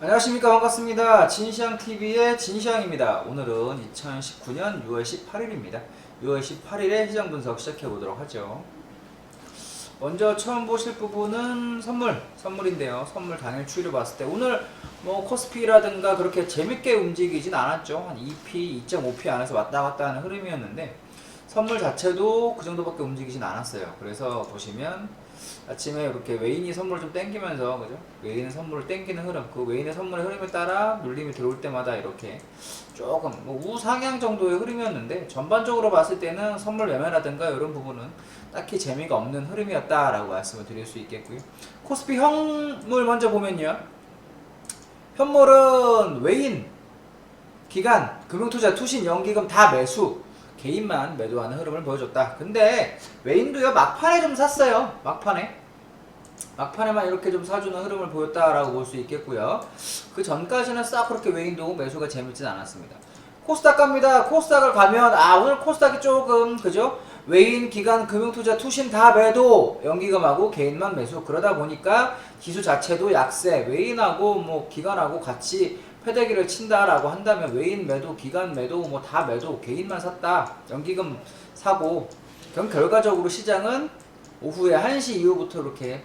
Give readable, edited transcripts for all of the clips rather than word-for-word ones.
안녕하십니까. 반갑습니다. 진시황TV의 진시황입니다. 오늘은 2019년 6월 18일입니다. 6월 18일에 시장 분석 시작해 보도록 하죠. 먼저 처음 보실 부분은 선물인데요. 선물 당일 추이를 봤을 때 오늘 뭐 코스피라든가 그렇게 재밌게 움직이진 않았죠. 한 2P, 2.5P 안에서 왔다 갔다 하는 흐름이었는데 선물 자체도 그 정도밖에 움직이진 않았어요. 그래서 보시면 아침에 이렇게 외인이 선물을 좀 땡기면서, 그죠? 외인의 선물을 땡기는 흐름, 그 외인의 선물의 흐름에 따라 눌림이 들어올 때마다 이렇게 조금 뭐 우상향 정도의 흐름이었는데 전반적으로 봤을 때는 선물 매매라든가 이런 부분은 딱히 재미가 없는 흐름이었다라고 말씀을 드릴 수 있겠고요. 코스피 현물 먼저 보면요. 현물은 외인, 기관, 금융투자, 투신, 연기금 다 매수, 개인만 매도하는 흐름을 보여줬다. 근데 외인도요 막판에 좀 샀어요. 막판에만 이렇게 좀 사주는 흐름을 보였다라고 볼 수 있겠고요. 그 전까지는 싹 그렇게 외인도 매수가 재밌진 않았습니다. 코스닥 갑니다. 코스닥을 가면 오늘 코스닥이 조금 그죠? 외인, 기관, 금융투자, 투신 다 매도, 연기금하고 개인만 매수. 그러다 보니까 지수 자체도 약세, 외인하고 뭐 기관하고 같이 패대기를 친다라고 한다면 외인 매도, 기관 매도, 뭐 다 매도, 개인만 샀다, 연기금 사고, 그럼 결과적으로 시장은 오후에 1시 이후부터 이렇게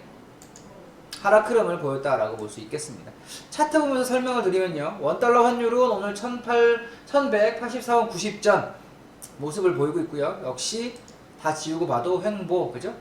하락 흐름을 보였다라고 볼 수 있겠습니다. 차트 보면서 설명을 드리면요. 원달러 환율은 오늘 1184원 90전 모습을 보이고 있고요. 역시 다 지우고 봐도 횡보, 그죠?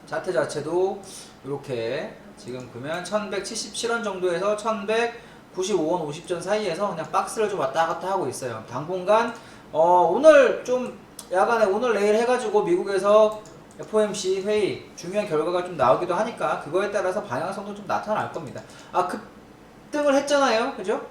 차트 자체도 이렇게 지금 보면 1177원 정도에서 1195원 50전 사이에서 그냥 박스를 좀 왔다 갔다 하고 있어요. 당분간 오늘 좀 야간에 오늘 내일 해가지고 미국에서 FOMC 회의 중요한 결과가 좀 나오기도 하니까 그거에 따라서 방향성도 좀 나타날 겁니다. 급등을 했잖아요, 그죠?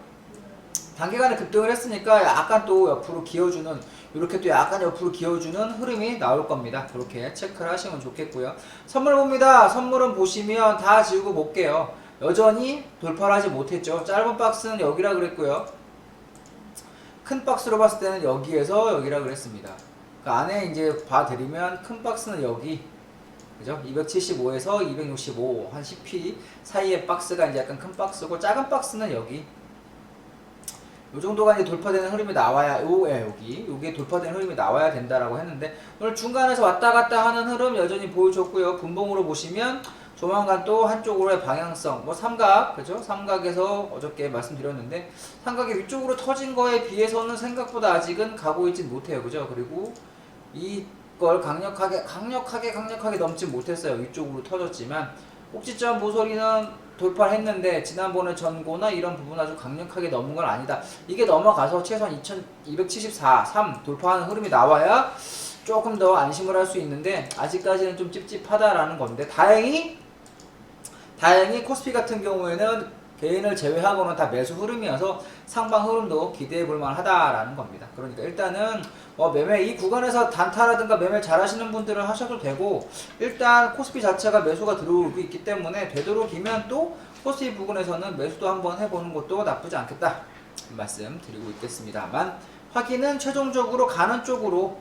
단기간에 급등을 했으니까 약간 또 옆으로 기어주는, 이렇게 또 약간 옆으로 기어주는 흐름이 나올 겁니다. 그렇게 체크를 하시면 좋겠고요. 선물 봅니다. 선물은 보시면 다 지우고 볼게요. 여전히 돌파를 하지 못했죠. 짧은 박스는 여기라 그랬고요. 큰 박스로 봤을 때는 여기에서 여기라 그랬습니다. 그 안에 이제 봐드리면 큰 박스는 여기, 그죠? 275에서 265, 한 10p 사이의 박스가 이제 약간 큰 박스고, 작은 박스는 여기. 요 정도가 이제 돌파되는 흐름이 나와야, 요게 돌파되는 흐름이 나와야 된다라고 했는데, 오늘 중간에서 왔다 갔다 하는 흐름 여전히 보여줬고요. 분봉으로 보시면 조만간 또 한쪽으로의 방향성, 뭐 삼각, 그죠? 삼각에서 어저께 말씀드렸는데, 삼각이 위쪽으로 터진 거에 비해서는 생각보다 아직은 가고 있진 못해요, 그죠? 그리고 이걸 강력하게 넘지 못했어요. 위쪽으로 터졌지만 꼭지점 모서리는 돌파를 했는데 지난번에 전고나 이런 부분 아주 강력하게 넘은 건 아니다. 이게 넘어가서 최소한 2274, 3 돌파하는 흐름이 나와야 조금 더 안심을 할 수 있는데 아직까지는 좀 찝찝하다라는 건데, 다행히 코스피 같은 경우에는 개인을 제외하고는 다 매수 흐름이어서 상방 흐름도 기대해 볼 만하다라는 겁니다. 그러니까 일단은 매매 이 구간에서 단타라든가 매매 잘 하시는 분들은 하셔도 되고, 일단 코스피 자체가 매수가 들어오고 있기 때문에 되도록이면 또 코스피 부근에서는 매수도 한번 해보는 것도 나쁘지 않겠다 말씀 드리고 있겠습니다만, 확인은 최종적으로 가는 쪽으로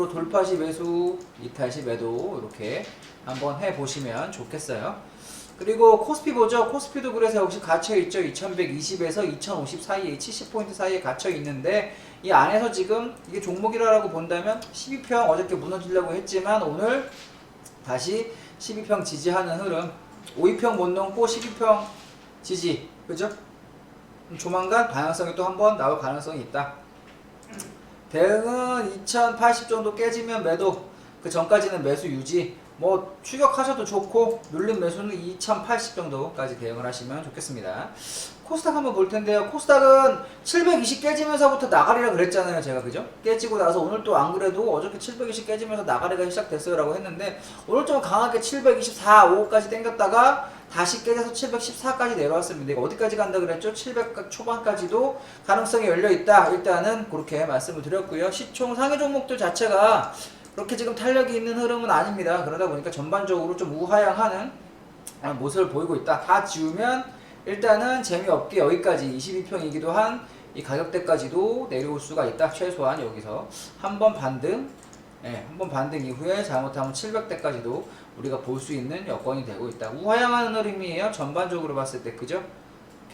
돌파 시 매수, 이탈 시 매도 이렇게 한번 해보시면 좋겠어요. 그리고 코스피 보죠. 코스피도 그래서 역시 갇혀있죠. 2120에서 2050 사이에, 70포인트 사이에 갇혀있는데, 이 안에서 지금 이게 종목이라고 본다면 12평 어저께 무너지려고 했지만 오늘 다시 12평 지지하는 흐름, 5위평 못 넘고 12평 지지, 그죠? 조만간 방향성이 또 한번 나올 가능성이 있다. 대응은 2080 정도 깨지면 매도, 그 전까지는 매수 유지, 뭐 추격하셔도 좋고, 눌린 매수는 2080 정도까지 대응을 하시면 좋겠습니다. 코스닥 한번 볼 텐데요. 코스닥은 720 깨지면서부터 나가리라 그랬잖아요, 제가, 그죠? 깨지고 나서 오늘 또 안 그래도 어저께 720 깨지면서 나가리가 시작됐어요 라고 했는데, 오늘 좀 강하게 724, 5까지 당겼다가 다시 깨져서 714까지 내려왔습니다. 이거 어디까지 간다 그랬죠? 700 초반까지도 가능성이 열려있다. 일단은 그렇게 말씀을 드렸고요. 시총 상위 종목들 자체가 그렇게 지금 탄력이 있는 흐름은 아닙니다. 그러다 보니까 전반적으로 좀 우하향하는 모습을 보이고 있다. 다 지우면 일단은 재미없게 여기까지 22평이기도 한 이 가격대까지도 내려올 수가 있다. 최소한 여기서 한번 반등 이후에 잘못하면 700대까지도 우리가 볼 수 있는 여건이 되고 있다. 우하향하는 흐름이에요. 전반적으로 봤을 때, 그죠?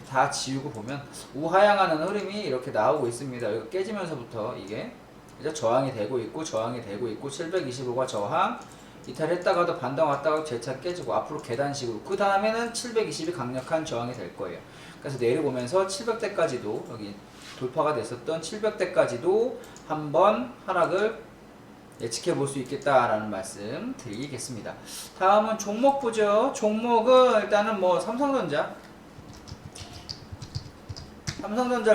다 지우고 보면 우하향하는 흐름이 이렇게 나오고 있습니다. 여기 깨지면서부터 이게 그죠? 저항이 되고 있고 저항이 되고 있고 725가 저항 이탈했다가도 반등 왔다가 재차 깨지고 앞으로 계단식으로 그 다음에는 720이 강력한 저항이 될 거예요. 그래서 내려오면서 700대까지도 여기 돌파가 됐었던 700대까지도 한번 하락을 예측해 볼 수 있겠다라는 말씀 드리겠습니다. 다음은 종목 보죠. 종목은 일단은 뭐 삼성전자를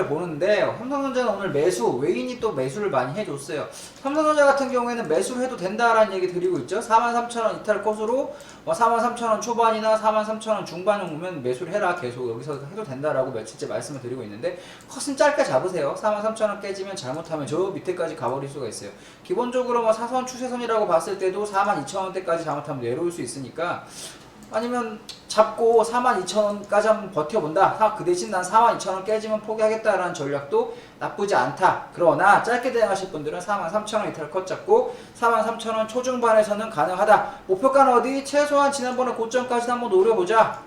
보는데 삼성전자는 오늘 매수 외인이 또 매수를 많이 해줬어요. 삼성전자 같은 경우에는 매수를 해도 된다라는 얘기 드리고 있죠. 43,000원 이탈 컷으로 43,000원 초반이나 43,000원 중반 정도면 매수를 해라 계속 여기서 해도 된다라고 며칠째 말씀을 드리고 있는데 컷은 짧게 잡으세요. 43,000원 깨지면 잘못하면 저 밑에까지 가버릴 수가 있어요. 기본적으로 뭐 사선 추세선이라고 봤을 때도 42,000원대까지 잘못하면 내려올 수 있으니까 아니면 잡고 42,000원까지 한번 버텨본다. 그 대신 난 42,000원 깨지면 포기하겠다라는 전략도 나쁘지 않다. 그러나 짧게 대응하실 분들은 43,000원 이탈 컷 잡고 43,000원 초중반에서는 가능하다. 목표가는 어디? 최소한 지난번에 고점까지 한번 노려보자.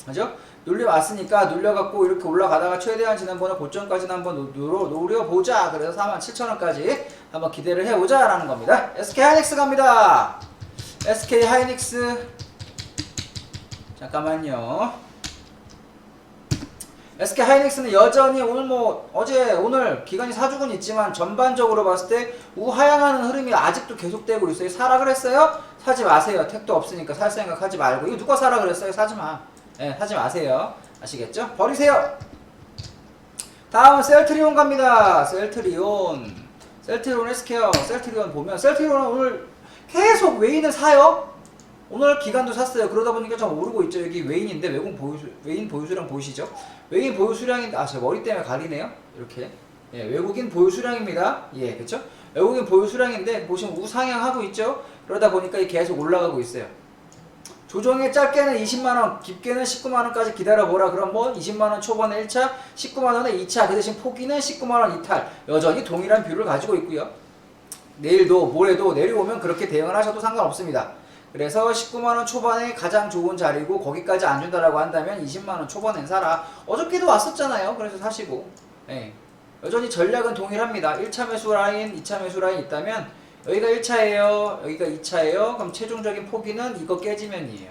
그죠? 눌림 왔으니까 눌려갖고 이렇게 올라가다가 최대한 지난번에 고점까지는 한번 노려보자. 그래서 47,000원까지 한번 기대를 해보자 라는 겁니다. SK하이닉스 갑니다. SK하이닉스 잠깐만요. SK하이닉스는 여전히 오늘 오늘 기간이 4주군 있지만 전반적으로 봤을 때 우하향하는 흐름이 아직도 계속되고 있어요. 사라 그랬어요? 사지 마세요. 택도 없으니까 살 생각 하지 말고. 이거 누가 사라 그랬어요? 사지 마. 네, 사지 마세요. 아시겠죠? 버리세요. 다음은 셀트리온 갑니다. 셀트리온 헬스케어. 셀트리온 보면 셀트리온은 오늘 계속 외인을 사요. 오늘 기간도 샀어요. 그러다 보니까 좀 오르고 있죠. 여기 외인인데 외인 보유수량 보이시죠? 외인 보유수량인데 제 머리 때문에 가리네요. 이렇게 외국인 보유수량입니다. 그쵸? 외국인 보유수량인데 보시면 우상향하고 있죠. 그러다 보니까 계속 올라가고 있어요. 조정에 짧게는 20만원, 깊게는 19만원까지 기다려보라. 그럼 20만원 초반에 1차, 19만원에 2차, 그 대신 포기는 19만원 이탈. 여전히 동일한 뷰를 가지고 있고요. 내일도 모레도 내려오면 그렇게 대응을 하셔도 상관없습니다. 그래서 19만원 초반에 가장 좋은 자리고 거기까지 안 준다라고 한다면 20만원 초반엔 사라. 어저께도 왔었잖아요. 그래서 사시고. 여전히 전략은 동일합니다. 1차 매수 라인, 2차 매수 라인 있다면 여기가 1차예요. 여기가 2차예요. 그럼 최종적인 포기는 이거 깨지면이에요.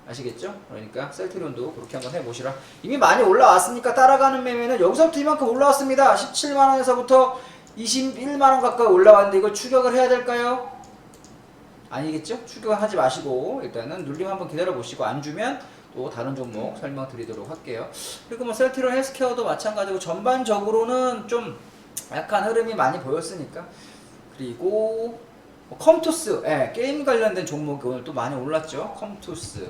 아시겠죠? 그러니까 셀트리온도 그렇게 한번 해보시라. 이미 많이 올라왔으니까 따라가는 매매는 여기서부터 이만큼 올라왔습니다. 17만원에서부터 21만원 가까이 올라왔는데 이걸 추격을 해야 될까요? 아니겠죠? 추격을 하지 마시고 일단은 눌림 한번 기다려 보시고 안 주면 또 다른 종목 설명드리도록 할게요. 그리고 셀트리온 헬스케어도 마찬가지고 전반적으로는 좀 약간 흐름이 많이 보였으니까. 그리고 컴투스 게임 관련된 종목이 오늘 또 많이 올랐죠. 컴투스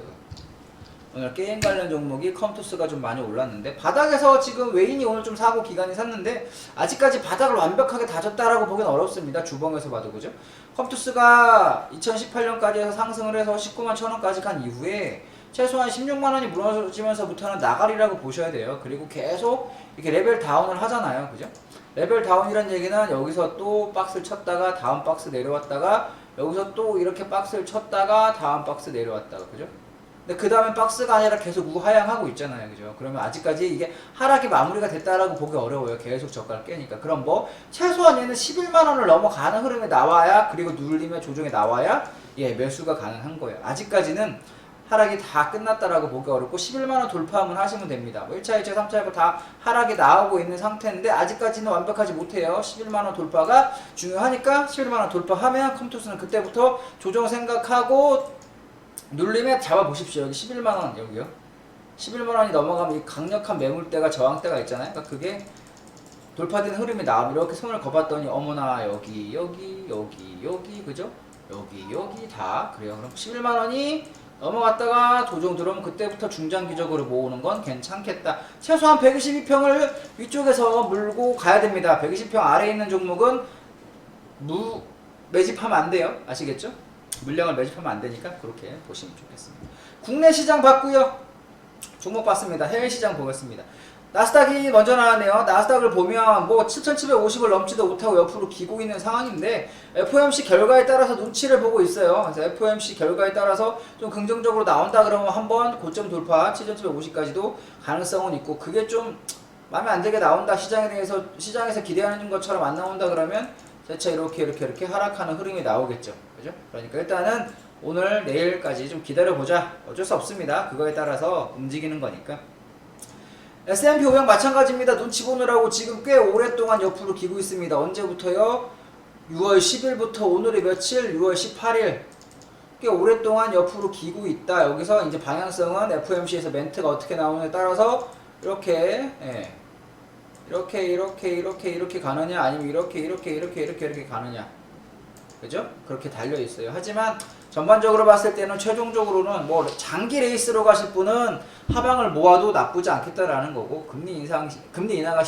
오늘 게임 관련 종목이 컴투스가 좀 많이 올랐는데 바닥에서 지금 외인이 오늘 좀 사고 기간이 샀는데 아직까지 바닥을 완벽하게 다졌다라고 보기는 어렵습니다. 주봉에서 봐도 그죠? 컴투스가 2018년까지 해서 상승을 해서 19만 1,000원까지 간 이후에 최소한 16만원이 무너지면서부터는 나가리라고 보셔야 돼요. 그리고 계속 이렇게 레벨 다운을 하잖아요. 그죠? 레벨 다운이란 얘기는 여기서 또 박스를 쳤다가 다음 박스 내려왔다가 여기서 또 이렇게 박스를 쳤다가 다음 박스 내려왔다가 그죠? 근데 그 다음에 박스가 아니라 계속 우하향하고 있잖아요. 그죠? 그러면 아직까지 이게 하락이 마무리가 됐다라고 보기 어려워요. 계속 저가를 깨니까. 그럼 최소한 얘는 11만원을 넘어가는 흐름에 나와야 그리고 눌림의 조정에 나와야 매수가 가능한 거예요. 아직까지는 하락이 다 끝났다라고 보기 어렵고 11만원 돌파하면 하시면 됩니다. 1차, 2차, 3차 다 하락이 나오고 있는 상태인데 아직까지는 완벽하지 못해요. 11만원 돌파가 중요하니까 11만원 돌파하면 컴투스는 그때부터 조정 생각하고 눌림에 잡아보십시오. 여기 11만원 여기요. 11만원이 넘어가면 이 강력한 매물대가 저항대가 있잖아요. 그러니까 그게 돌파된 흐름이 나오면 이렇게 손을 거봤더니 어머나 여기 그죠? 여기 다 그래요. 그럼 11만원이 넘어갔다가 조정 들어오면 그때부터 중장기적으로 모으는 건 괜찮겠다. 최소한 122평을 위쪽에서 물고 가야 됩니다. 120평 아래에 있는 종목은 매집하면 안 돼요. 아시겠죠? 물량을 매집하면 안 되니까 그렇게 보시면 좋겠습니다. 국내 시장 봤고요. 종목 봤습니다. 해외 시장 보겠습니다. 나스닥이 먼저 나왔네요. 나스닥을 보면 뭐 7750을 넘지도 못하고 옆으로 기고 있는 상황인데 FOMC 결과에 따라서 눈치를 보고 있어요. 그래서 FOMC 결과에 따라서 좀 긍정적으로 나온다 그러면 한번 고점 돌파 7750까지도 가능성은 있고, 그게 좀 마음에 안 들게 나온다, 시장에서 기대하는 것처럼 안 나온다 그러면 재차 이렇게 하락하는 흐름이 나오겠죠. 그죠? 그러니까 일단은 오늘 내일까지 좀 기다려보자. 어쩔 수 없습니다. 그거에 따라서 움직이는 거니까. S&P 500 마찬가지입니다. 눈치 보느라고 지금 꽤 오랫동안 옆으로 기고 있습니다. 언제부터요? 6월 10일부터 오늘이 며칠? 6월 18일. 꽤 오랫동안 옆으로 기고 있다. 여기서 이제 방향성은 FOMC에서 멘트가 어떻게 나오느냐에 따라서 이렇게, 예. 이렇게 가느냐, 아니면 이렇게 가느냐. 그죠? 그렇게 달려 있어요. 하지만 전반적으로 봤을 때는 최종적으로는 뭐 장기 레이스로 가실 분은 하방을 모아도 나쁘지 않겠다라는 거고, 금리 인하가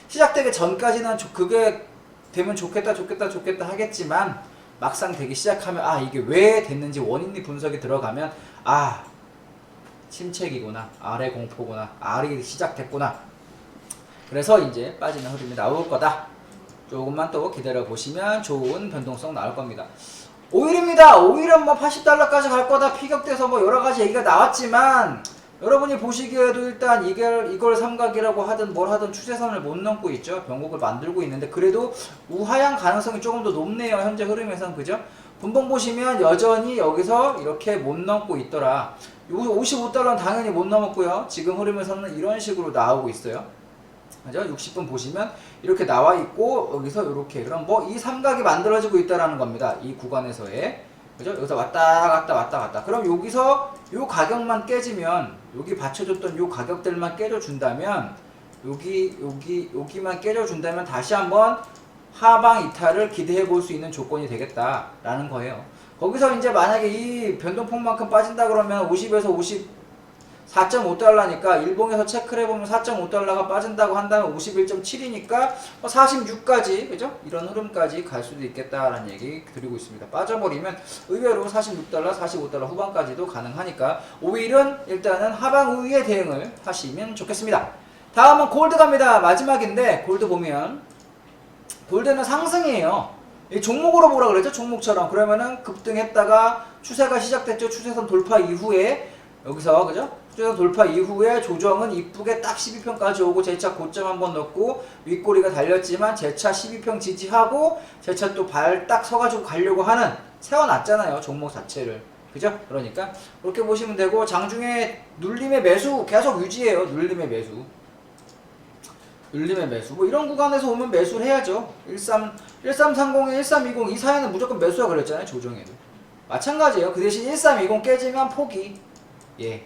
시작되기 전까지는 그게 되면 좋겠다 하겠지만, 막상 되기 시작하면 이게 왜 됐는지 원인이 분석이 들어가면 침체기구나, 아래 공포구나, 아래 시작됐구나. 그래서 이제 빠지는 흐름이 나올 거다. 조금만 또 기다려 보시면 좋은 변동성 나올 겁니다. 오일입니다. 오일은 뭐 80달러까지 갈 거다, 피격돼서 뭐 여러 가지 얘기가 나왔지만, 여러분이 보시기에도 일단 이걸 삼각이라고 하든 뭘 하든 추세선을 못 넘고 있죠. 변곡을 만들고 있는데, 그래도 우하향 가능성이 조금 더 높네요. 현재 흐름에선. 그죠? 분봉 보시면 여전히 여기서 이렇게 못 넘고 있더라. 55달러는 당연히 못 넘었고요. 지금 흐름에서는 이런 식으로 나오고 있어요. 그죠? 60분 보시면 이렇게 나와 있고, 여기서 이렇게. 그럼 뭐 이 삼각이 만들어지고 있다라는 겁니다. 이 구간에서의. 그죠? 여기서 왔다 갔다. 그럼 여기서 요 가격만 깨지면, 여기 받쳐줬던 요 가격들만 깨져준다면, 여기만 깨져준다면 다시 한번 하방 이탈을 기대해 볼 수 있는 조건이 되겠다라는 거예요. 거기서 이제 만약에 이 변동폭만큼 빠진다 그러면 50에서 4.5달러니까 일봉에서 체크를 해보면 4.5달러가 빠진다고 한다면 51.7이니까 46까지, 그죠? 이런 흐름까지 갈 수도 있겠다라는 얘기 드리고 있습니다. 빠져버리면 의외로 46달러, 45달러 후반까지도 가능하니까 오일은 일단은 하방 우위의 대응을 하시면 좋겠습니다. 다음은 골드 갑니다. 마지막인데, 골드 보면 골드는 상승이에요. 이 종목으로 보라 그랬죠? 종목처럼. 그러면은 급등했다가 추세가 시작됐죠? 추세선 돌파 이후에 여기서, 그죠? 추세선 돌파 이후에 조정은 이쁘게 딱 12평까지 오고, 재차 고점 한번 넣고 윗꼬리가 달렸지만 재차 12평 지지하고 재차 또 발 딱 서가지고 가려고 하는, 세워놨잖아요, 종목 자체를. 그죠? 그러니까 그렇게 보시면 되고, 장중에 눌림의 매수 계속 유지해요. 눌림의 매수. 뭐 이런 구간에서 오면 매수를 해야죠. 1330에 1320 이 사이는 무조건 매수가 걸렸잖아요. 조정에도 마찬가지예요. 그 대신 1320 깨지면 포기. 예.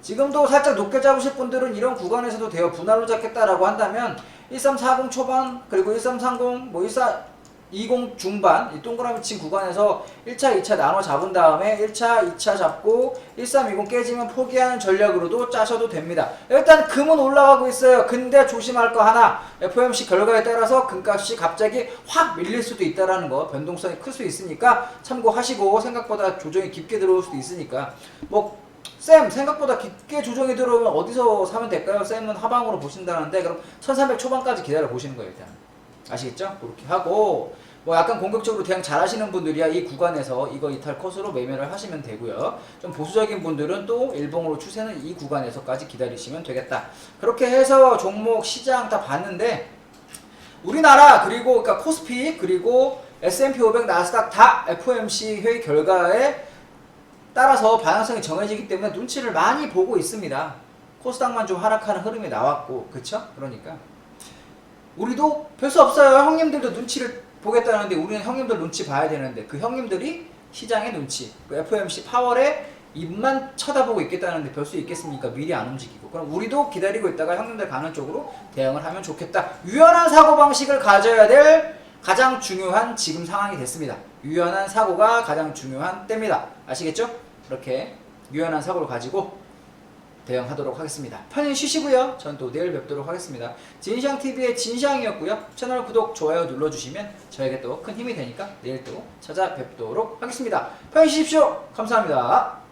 지금도 살짝 높게 잡으실 분들은 이런 구간에서도 돼요. 분할로 잡겠다라고 한다면 1340 초반, 그리고 1330 뭐 1420 중반, 이 동그라미 친 구간에서 1차 2차 나눠 잡은 다음에 1차 2차 잡고 1320 깨지면 포기하는 전략으로도 짜셔도 됩니다. 일단 금은 올라가고 있어요. 근데 조심할 거 하나, FOMC 결과에 따라서 금값이 갑자기 확 밀릴 수도 있다라는 거, 변동성이 클 수 있으니까 참고하시고, 생각보다 조정이 깊게 들어올 수도 있으니까 뭐 생각보다 깊게 조정이 들어오면 어디서 사면 될까요? 쌤은 하방으로 보신다는데, 그럼 1300 초반까지 기다려 보시는 거예요. 일단 아시겠죠? 그렇게 하고, 뭐 약간 공격적으로 대응 잘 하시는 분들이야 이 구간에서 이거 이탈 컷으로 매매를 하시면 되고요. 좀 보수적인 분들은 또 일봉으로 추세는 이 구간에서까지 기다리시면 되겠다. 그렇게 해서 종목 시장 다 봤는데, 우리나라 그리고 그러니까 코스피 그리고 S&P 500 나스닥 다 FOMC 회의 결과에 따라서 방향성이 정해지기 때문에 눈치를 많이 보고 있습니다. 코스닥만 좀 하락하는 흐름이 나왔고, 그쵸? 그러니까 우리도 별 수 없어요. 형님들도 눈치를 보겠다는데, 우리는 형님들 눈치 봐야 되는데, 그 형님들이 시장의 눈치, 그 FOMC 파월에 입만 쳐다보고 있겠다는데 별 수 있겠습니까? 미리 안 움직이고. 그럼 우리도 기다리고 있다가 형님들 가는 쪽으로 대응을 하면 좋겠다. 유연한 사고방식을 가져야 될 가장 중요한 지금 상황이 됐습니다. 유연한 사고가 가장 중요한 때입니다. 아시겠죠? 그렇게 유연한 사고를 가지고 대응하도록 하겠습니다. 편히 쉬시고요. 전 또 내일 뵙도록 하겠습니다. 진샹TV의 진샹이었고요. 채널 구독, 좋아요 눌러주시면 저에게 또 큰 힘이 되니까 내일 또 찾아뵙도록 하겠습니다. 편히 쉬십시오. 감사합니다.